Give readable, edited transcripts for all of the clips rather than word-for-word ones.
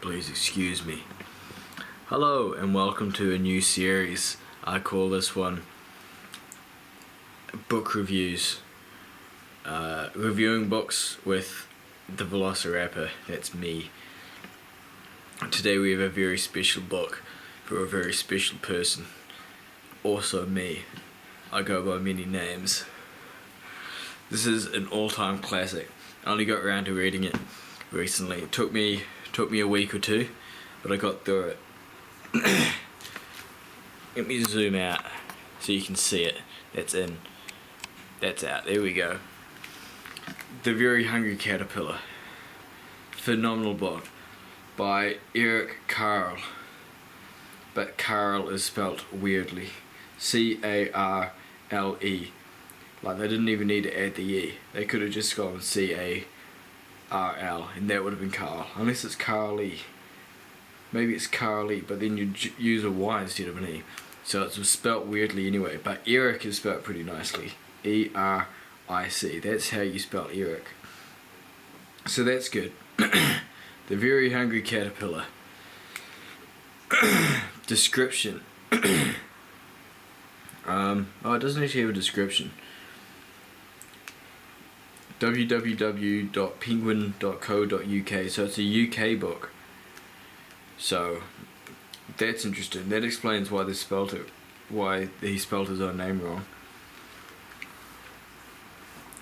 Please excuse me. Hello and welcome to a new series. I call this one Book Reviews. Reviewing books with the Velociraptor, that's me. Today we have a very special book for a very special person. Also me. I go by many names. This is an all-time classic. I only got around to reading it recently. It took me a week or two, but I got through it. Let me zoom out so you can see it. That's in. That's out. There we go. The Very Hungry Caterpillar. Phenomenal book by Eric Carle. But Carle is spelt weirdly. C-A-R-L-E. Like, they didn't even need to add the E. They could have just gone C-A-R-L and that would have been Carl. Unless it's Carly. Maybe it's Carly, but then you use a Y instead of an E. So it's spelt weirdly anyway. But Eric is spelt pretty nicely. E-R-I-C. That's how you spell Eric. So that's good. The Very Hungry Caterpillar. Description. Oh, it doesn't actually have a description. www.penguin.co.uk. So it's a UK book. So that's interesting. That explains why why he spelled his own name wrong.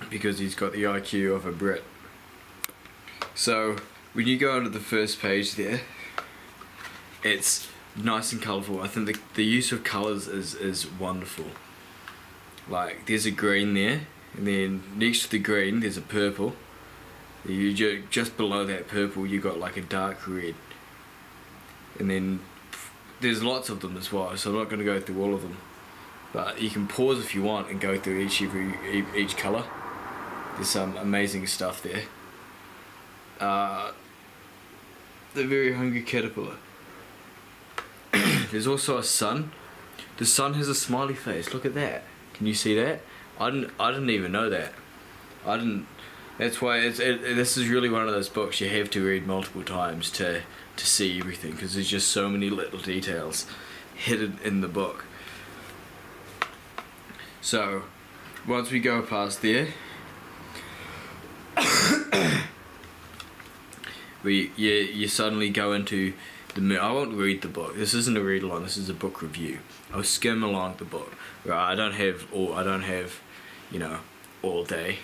Because he's got the IQ of a Brit. So when you go onto the first page there, it's nice and colourful. I think the use of colours is wonderful. Like, there's a green there, and then next to the green there's a purple. Just below that purple you got like a dark red. And then there's lots of them as well, so I'm not going to go through all of them. But you can pause if you want and go through each colour. There's some amazing stuff there. The Very Hungry Caterpillar. There's also a sun. The sun has a smiley face. Look at that. Can you see that? I didn't even know that. That's why this is really one of those books you have to read multiple times to see everything, because there's just so many little details hidden in the book. So once we go past there, you suddenly go into the moon. I won't read the book. This isn't a read along. This is a book review. I'll skim along the book. Right, I don't have all day.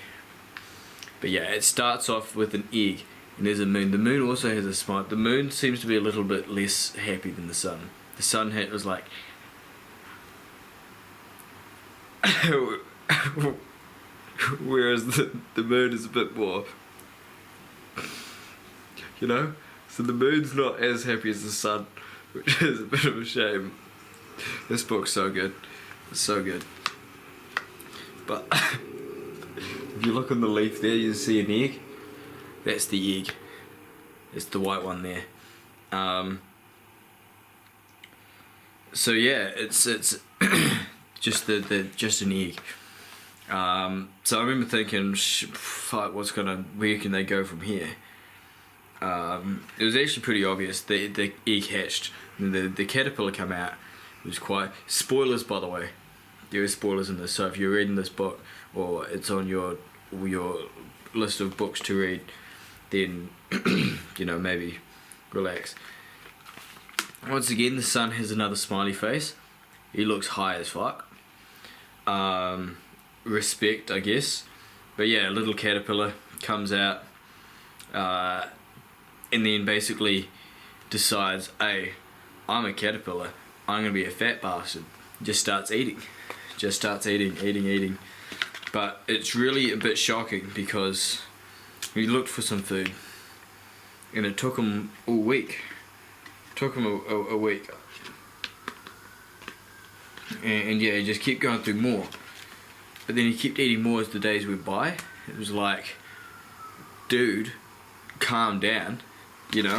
But yeah, it starts off with an egg, and there's a moon. The moon also has a smile. The moon seems to be a little bit less happy than the sun. The sun was like, whereas the moon is a bit more, So the moon's not as happy as the sun, which is a bit of a shame. This book's so good. It's so good. But if you look on the leaf there, you see an egg. That's the egg. It's the white one there. So yeah, it's just just an egg. So I remember thinking, where can they go from here? It was actually pretty obvious. The egg hatched. The caterpillar came out. It was quite... Spoilers, by the way. There are spoilers in this, so if you're reading this book, or it's on your list of books to read, then, maybe relax. Once again, the sun has another smiley face. He looks high as fuck. Respect, I guess. But yeah, a little caterpillar comes out, and then basically decides, hey, I'm a caterpillar, I'm gonna be a fat bastard. Just starts eating. Eating. But it's really a bit shocking because he looked for some food, and it took him a week. A week. And yeah, he just kept going through more. But then he kept eating more as the days went by. It was like, dude, calm down.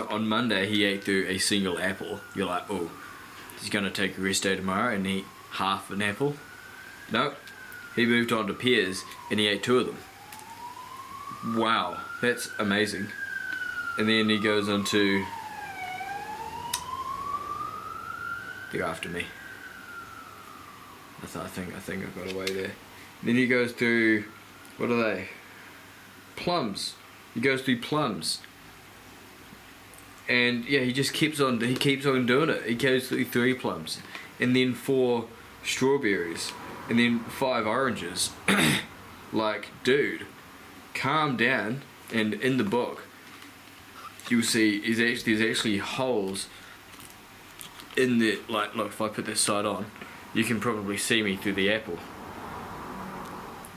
On Monday he ate through a single apple. You're like, oh, he's gonna take a rest day tomorrow and eat half an apple. No, he moved on to pears and he ate 2 of them. Wow, that's amazing. And then he goes on to They're after me. I think I got away there. Then he goes through, what are they? Plums. He goes through plums. And yeah, he keeps on doing it. He goes through 3 plums, and then 4 strawberries, and then 5 oranges. Like, dude, calm down. And in the book, you'll see there's actually holes in the, like, look, if I put this side on, you can probably see me through the apple.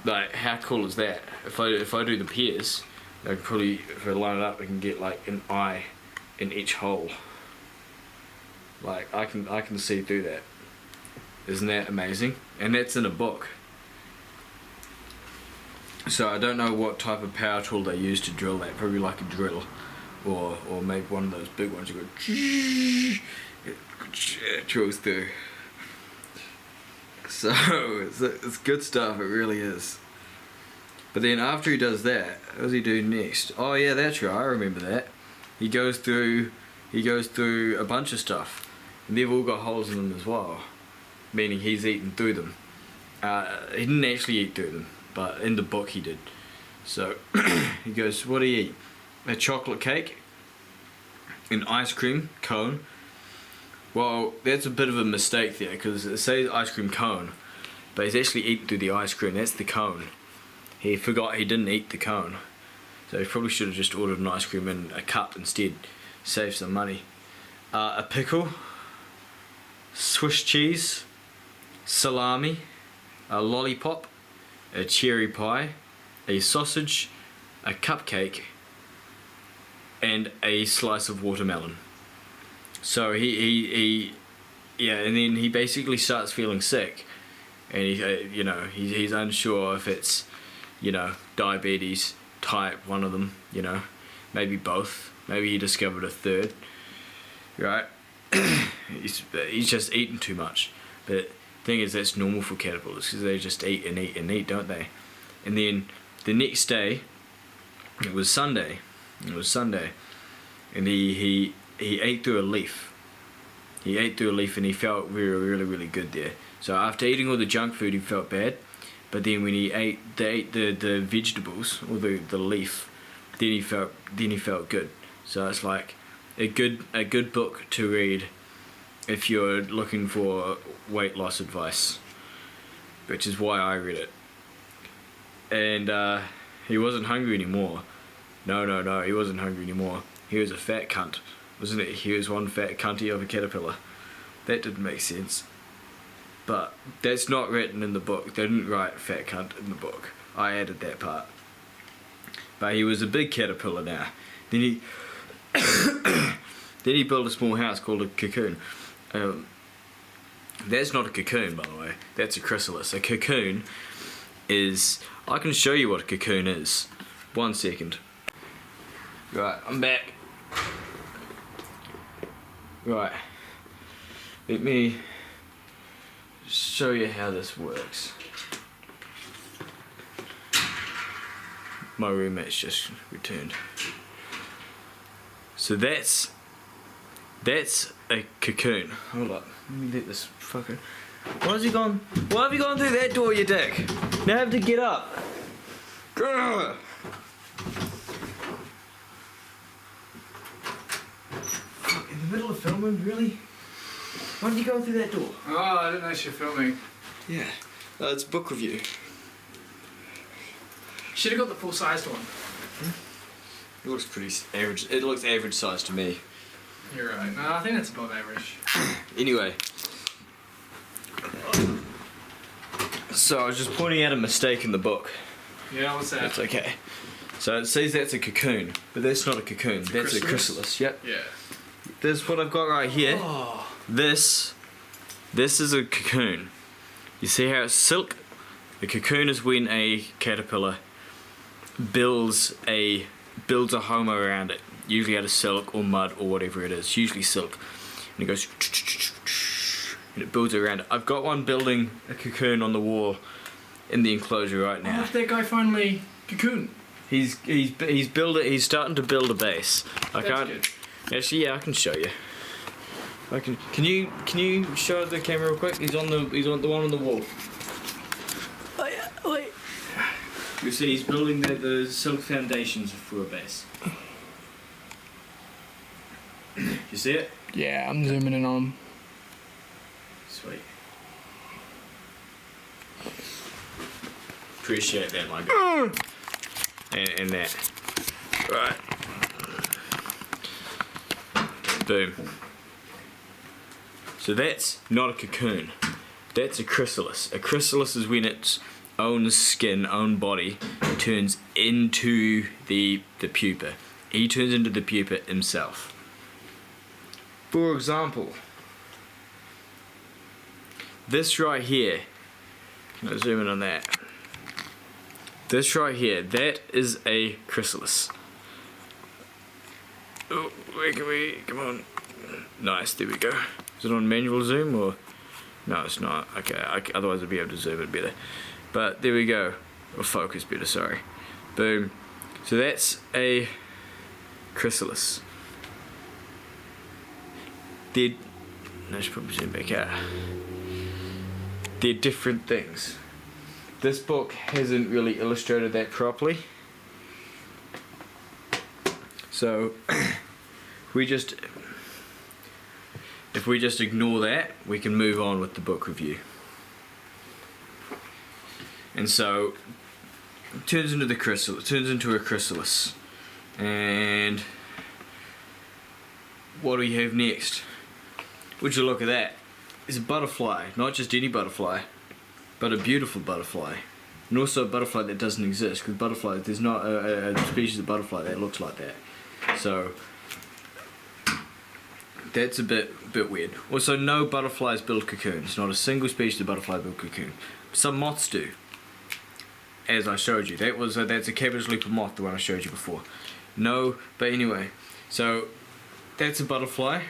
Like, how cool is that? If I do the pears, I can probably, if I line it up, I can get like an eye in each hole. Like, I can see through that. Isn't that amazing? And that's in a book. So I don't know what type of power tool they use to drill that. Probably like a drill, or maybe one of those big ones you go, it drills through. So it's good stuff. It really is. But then after he does that, what does he do next? Oh yeah, that's right. I remember that. He goes through a bunch of stuff, and they've all got holes in them as well, meaning he's eaten through them. He didn't actually eat through them, but in the book he did. So he goes, what do you eat? A chocolate cake, an ice cream cone. Well, that's a bit of a mistake there, because it says ice cream cone, but he's actually eaten through the ice cream. That's the cone. He forgot he didn't eat the cone, so he probably should have just ordered an ice cream in a cup instead. Save some money. A pickle, Swiss cheese, salami, a lollipop, a cherry pie, a sausage, a cupcake, and a slice of watermelon. So he and then he basically starts feeling sick, and he's unsure if it's, diabetes type 1 of them, maybe both, maybe he discovered a third, right? he's just eating too much. But the thing is, that's normal for caterpillars, because they just eat and eat and eat, don't they? And then the next day, it was Sunday, and he ate through a leaf. He ate through a leaf, and he felt really, really, really good there. So after eating all the junk food, he felt bad. But then when he ate the vegetables, or the leaf, then he felt good. So it's like a good book to read if you're looking for weight loss advice, which is why I read it. And he wasn't hungry anymore. No, he wasn't hungry anymore. He was a fat cunt, wasn't it? He was one fat cunty of a caterpillar. That didn't make sense. But that's not written in the book. They didn't write fat cunt in the book. I added that part. But he was a big caterpillar now. Then he built a small house called a cocoon. That's not a cocoon, by the way. That's a chrysalis. A cocoon is... I can show you what a cocoon is. 1 second. Right, I'm back. Right. Let me show you how this works. My roommate's just returned. So that's a cocoon. Hold up. Let me let this fucker... Why have you gone through that door, you dick? Now I have to get up. Grr. In the middle of filming, really? Why did you go through that door? Oh, I didn't know you were filming. Yeah. It's book review. Should have got the full-sized one. It looks pretty average. It looks average size to me. You're right. No, I think that's above average. Anyway. So I was just pointing out a mistake in the book. Yeah, what's that? That's okay. So it says that's a cocoon, but that's not a cocoon. That's a chrysalis. Yep. Yeah. This is what I've got right here. Oh. This is a cocoon. You see how it's silk? A cocoon is when a caterpillar builds a home around it, usually out of silk or mud or whatever it is, usually silk, and it goes and it builds around it. I've got one building a cocoon on the wall in the enclosure right now. Oh, that guy finally cocoon. He's starting to build a base. That's good. Actually, yeah, I can show you. Can you show the camera real quick? He's on the one on the wall. Oh yeah, wait. You see, he's building the silk foundations for a base. You see it? Yeah, I'm zooming in on him. Sweet. Appreciate that, my guy. And that. Right. Boom. So that's not a cocoon. That's a chrysalis. A chrysalis is when its own skin, own body, turns into the pupa. He turns into the pupa himself. For example, this right here, can I zoom in on that? This right here, that is a chrysalis. Oh, where can we, come on. Nice, there we go. Is it on manual zoom or? No, it's not. Okay, otherwise I'd be able to zoom it better. But there we go. Or focus better, sorry. Boom. So that's a chrysalis. I should probably zoom back out. They're different things. This book hasn't really illustrated that properly. So if we just ignore that, we can move on with the book review. And so it turns into a chrysalis. And what do we have next? Would you look at that? It's a butterfly, not just any butterfly, but a beautiful butterfly. And also a butterfly that doesn't exist, because butterflies, there's not a species of butterfly that looks like that. So that's a bit weird. Also, no butterflies build cocoons. Not a single species of butterfly build cocoon. Some moths do, as I showed you. That's a cabbage leaper moth, the one I showed you before. No, but anyway, so that's a butterfly.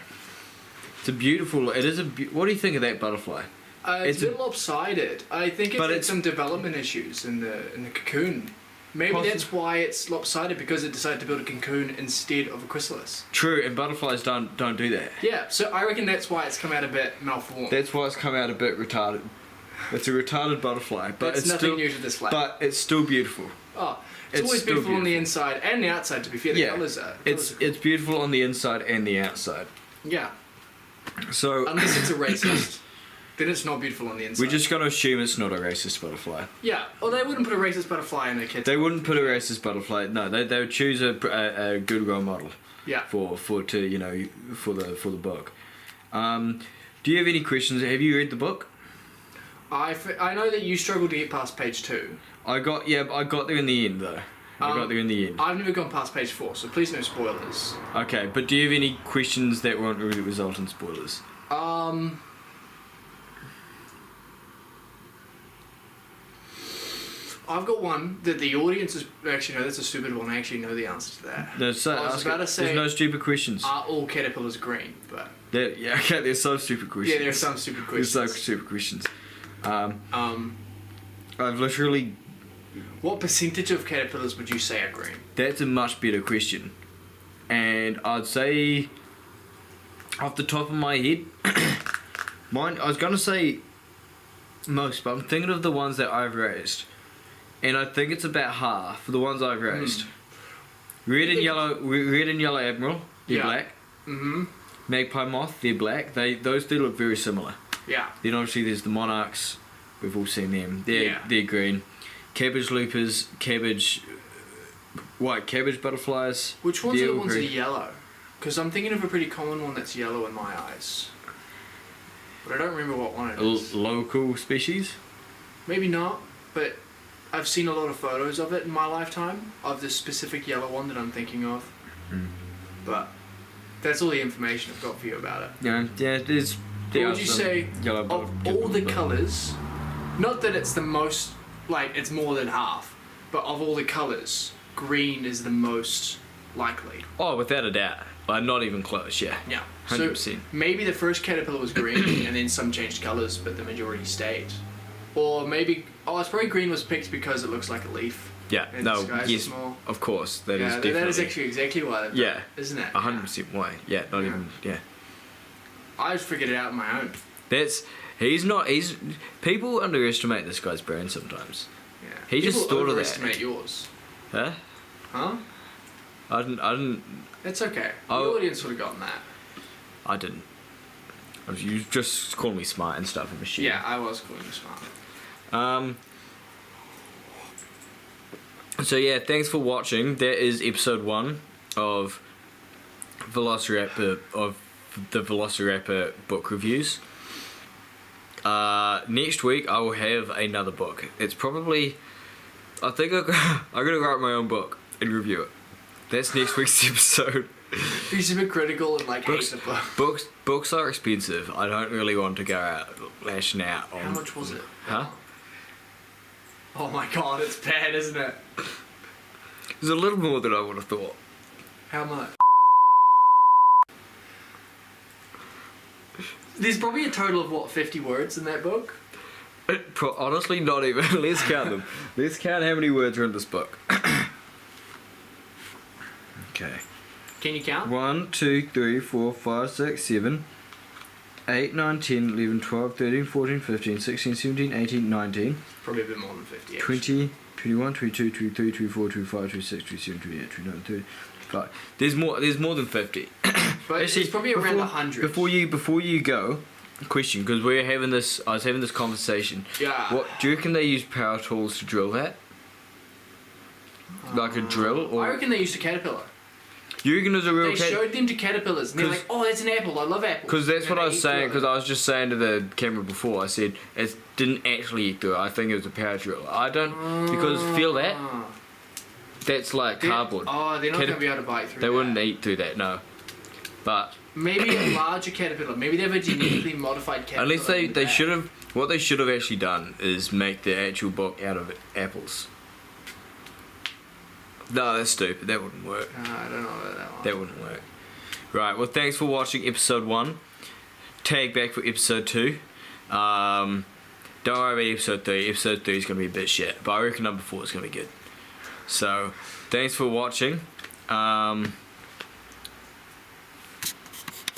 It's a beautiful. It is a. What do you think of that butterfly? It's a bit lopsided. I think But it's it's- some development issues in the cocoon. Maybe that's why it's lopsided, because it decided to build a cocoon instead of a chrysalis. True, and butterflies don't do that. Yeah, so I reckon that's why it's come out a bit malformed. That's why it's come out a bit retarded. It's a retarded butterfly, but That's it's nothing still. new to this flag. But it's still beautiful. Oh, it's It's always still beautiful on the beautiful. inside and the outside, to be fair. The colours are. It's beautiful on the inside and the outside. Yeah, So unless it's a racist. Then it's not beautiful on the inside. we're just gonna assume it's not a racist butterfly. Yeah, or they wouldn't put a racist butterfly in their kids. They wouldn't put a racist butterfly. No, they would choose a good role model Yeah. for the book. Do you have any questions? Have you read the book? I know that you struggled to get past page 2. I got there in the end though. I got there in the end. I've never gone past page 4, so please no spoilers. Okay, but do you have any questions that won't really result in spoilers? I've got one that the audience is... Actually, no, that's a stupid one. I actually know the answer to that. No, so I was about to say- there's no stupid questions. Are all caterpillars green? But Okay, there's some stupid questions. yeah, there are some stupid There's questions. some stupid questions. I've literally... What percentage of caterpillars would you say are green? That's a much better question. And I'd say, off the top of my head, I was going to say most, but I'm thinking of the ones that I've raised. And I think it's about half for the ones I've raised. Red and yellow admiral, they're Yeah. black. Mm-hmm. Magpie moth, they're black. Those two look very similar. Yeah. Then obviously there's the monarchs. We've all seen them. They're green. Cabbage loopers, white cabbage butterflies. Which ones they're are the all ones that are green. yellow? Because I'm thinking of a pretty common one that's yellow in my eyes. But I don't remember what one it is. Local species. Maybe not, but I've seen a lot of photos of it in my lifetime, of this specific yellow one that I'm thinking of. But that's all the information I've got for you about it. Yeah, there's. What would you say, yellow of all the colours, not that it's the most, like, it's more than half, but of all the colours, green is the most likely. Oh, without a doubt. Not even close. Yeah. Yeah. 100%. So maybe the first caterpillar was green and then some changed colours, but the majority stayed. Or maybe, it's probably green was picked because it looks like a leaf. Yeah. And No. disguised Yes. as small. Of course. That is Yeah, definitely. that is actually exactly why they've done Yeah. it, isn't it? 100% why. Yeah. Not Yeah. even. Yeah. I just figured it out on my own. He's people underestimate this guy's brain sometimes. Yeah. He just People thought of that. overestimate yours. Huh? Huh? I didn't. It's okay. The Oh. audience would have gotten that. I didn't. You just call me smart and stuff. I'm a shit. Yeah, I was calling you smart. So yeah, thanks for watching. That is episode 1 of Velociraptor the Velociraptor book reviews. Next week I will have another book. It's probably, I think I'm gonna write my own book and review it. That's next week's episode. Be super critical and like hate the book. Books are expensive. I don't really want to go out lashing out on. How much was it? Huh? Oh my god, it's bad, isn't it? It's a little more than I would have thought. How much? There's probably a total of what, 50 words in that book? Honestly, not even. Let's count them. Let's count how many words are in this book. Okay. Can you count? 1, 2, 3, 4, 5, 6, 7, 8, 9, 10, 11, 12, 13, 14, 15, 16, 17, 18, 19, Probably a bit more than 50. 20, 21, 22, 23, 24, 25, 26, 27, 28, 29, 30. There's more than 50. But Actually, it's probably around 100. Before you go, question, because I was having this conversation. Yeah. What do you reckon they use power tools to drill that? Like a drill, or I reckon they used a caterpillar. you reckon there's a real? They showed them to caterpillars and they're 'Cause- like, oh, that's an apple. I love apples. Because that's And what I they was eat saying. through Because it. I was just saying to the camera before. I said it didn't actually eat through it. I think it was a power drill. I don't because feel that Ah. that's like cardboard. Oh, they're not Cater- going to be able to bite through They that. wouldn't eat through that. No, but Maybe a larger caterpillar. Maybe they have a genetically modified caterpillar. unless they in the back. should have. What they should have actually done is make the actual book out of apples. No, that's stupid. That wouldn't work. I don't know about that one. That wouldn't work. Right, well, thanks for watching episode 1. Tag back for episode 2. Don't worry about episode 3. Episode 3 is going to be a bit shit, but I reckon number 4 is going to be good. So, thanks for watching.